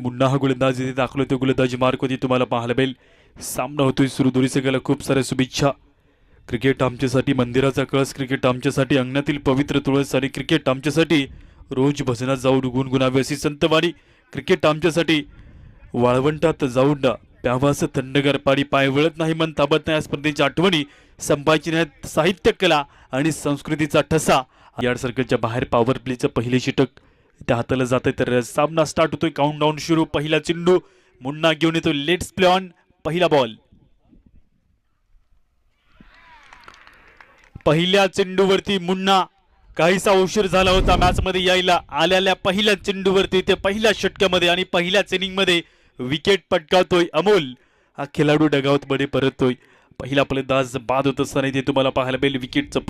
मुन्ना हा गोलंदाज इथे दाखल होतो. गोलंदाजी मार्क होती तुम्हाला पाहायला मिळेल. सामना होतोय सुरू. दोन्ही संघाला खूप साऱ्या शुभेच्छा. क्रिकेट आमच्यासाठी मंदिराचा कळस, क्रिकेट आमच्यासाठी अंगणातील पवित्र तुळस आणि क्रिकेट आमच्यासाठी रोज भजनात जाऊन गुणगुणावे अशी संतवाणी. क्रिकेट आमच्यासाठी वाळवंटात जाऊन प्यावास थंडगार पाणी, पाय वळत नाही मन ताबत नाही. या स्पर्धेच्या आठवणी संपायची नाहीत. साहित्य कला आणि संस्कृतीचा ठसा. यार्ड सर्कलच्या बाहेर पॉवर प्लेचं पहिले षटक त्या हाताला जाते. तर सामना स्टार्ट होतोय. काउंटडाऊन सुरू. पहिला चेंडू मुन्ना घेऊन येतो. Let's play on. पहिला बॉल. पहिल्या चेंडूवरती मुन्ना काहीसा उशीर झाला होता मॅच मध्ये यायला. आलेल्या पहिल्या चेंडूवरती ते पहिल्या षटकामध्ये आणि पहिल्याच इनिंग मध्ये विकेट पटकावतोय अमोल. हा खेळाडू डगावत मध्ये परततोय. पहिला फलंदाज बाद होत असताना इथे तुम्हाला पाहायला मिळेल विकेटचं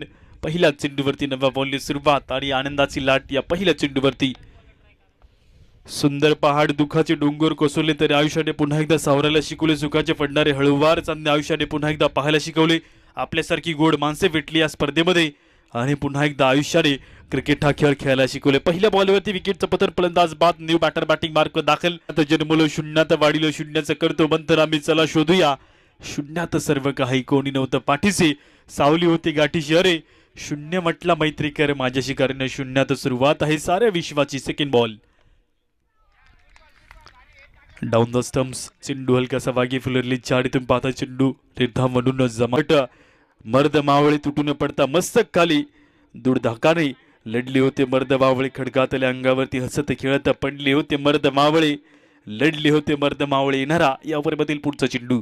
पहिल्या चेंडूवरती नव्या बॉलने सुरुवात आणि आनंदाची लाट या पहिल्या चेंडूवरती. सुंदर पहाड दुखाचे डोंगर कोसळले तरी आयुष्याने पुन्हा एकदा सावरायला शिकवले. सुखाचे पडणारे हळूवार चांदणे आयुष्याने पुन्हा एकदा पाहायला शिकवले. आपल्यासारखी गोड माणसे भेटली या स्पर्धेमध्ये आणि पुन्हा एकदा आयुष्याने क्रिकेट हा खेळ खेळायला शिकवले. पहिल्या बॉलवरती विकेटचं पतन. फलंदाज बाद. न्यू बॅटर बॅटिंग मार्क दाखल. आता जन्मलो शून्यात वाढीलो शून्याचं करतो मंथन आम्ही चला शोधूया. शून्यात सर्व काही कोणी नव्हतं पाठीशी. सावली होती गाठीशी. अरे शून्य म्हटला मैत्री कर माझ्याशी कारण शून्यात सुरुवात आहे साऱ्या विश्वाची. Second ball. Down the stumps. चेंडू हलकासा वागी फुलरली. चाडीतून पाहता चेंडू निर्धाम म्हणून जमाट. मर्द मावळे तुटून पडता मस्तक खाली. दुर्धाकाने लढले होते मर्द मावळे. खडकातल्या अंगावरती हसत खेळत पडले होते मर्द मावळे. लढले होते मर्द मावळे. येणारा यावर मधील पुढचा चेंडू.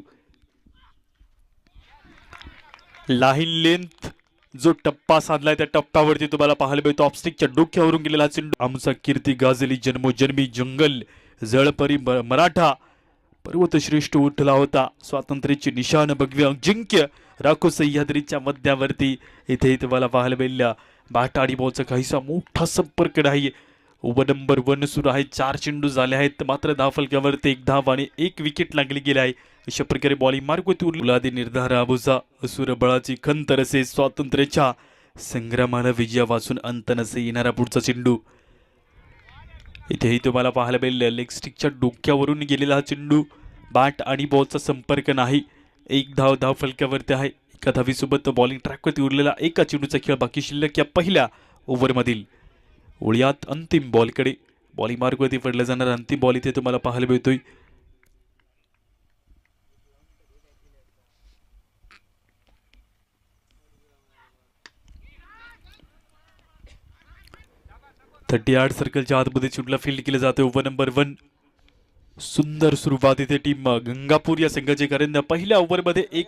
लाईन लेंथ जो टप्पा साधलाय त्या टप्प्यावरती तुम्हाला पाहायला मिळतो ऑफस्टिकच्या डोक्यावरून गेलेला चेंडू. आमचा कीर्ती गाजली जन्मोजन्मी जंगल जळपरी मराठा पर्वत श्रेष्ठ उठला होता. स्वातंत्र्याची निशान भगवे अजिंक्य राखो सह्याद्रीच्या मध्यावरती. इथे तुम्हाला पाहायला मिळाल्या बॅट आणि बॉलचा काहीसा मोठा संपर्क नाही. ओव्हर नंबर 1 सुरू आहे. 4 चेंडू झाले आहेत मात्र धाव फलकावरती 1 धाव आणि 1 विकेट लागली गेली आहे. अशा प्रकारे बॉलिंग मार्ग होती. निर्धार आबुजा असुर बळाची खंत रसे. स्वातंत्र्याच्या संग्रामाला विजया वाचून अंत नसे. येणारा पुढचा चेंडू. इथेही तुम्हाला पाहायला मिळेल लेग स्टिकच्या डोक्यावरून गेलेला हा चेंडू. बॅट आणि बॉलचा संपर्क नाही. 1 धाव धाव फलकावरती आहे. एका धावीसोबत बॉलिंग ट्रॅकवरती उरलेला एका चेंडूचा खेळ बाकी शिल्लक या पहिल्या ओव्हरमधील. ओळ्यात अंतिम बॉलकडे. बॉलिंग मार्गवरती पडला जाणार अंतिम बॉल इथे तुम्हाला पाहायला मिळतोय. यार्ड सर्कलच्या आतमध्ये चेंडूला फील्ड केलं जाते. Over number 1. सुंदर सुरुवात इथे टीम गंगापूर या संघाची कारण पहिल्या ओव्हरमध्ये 1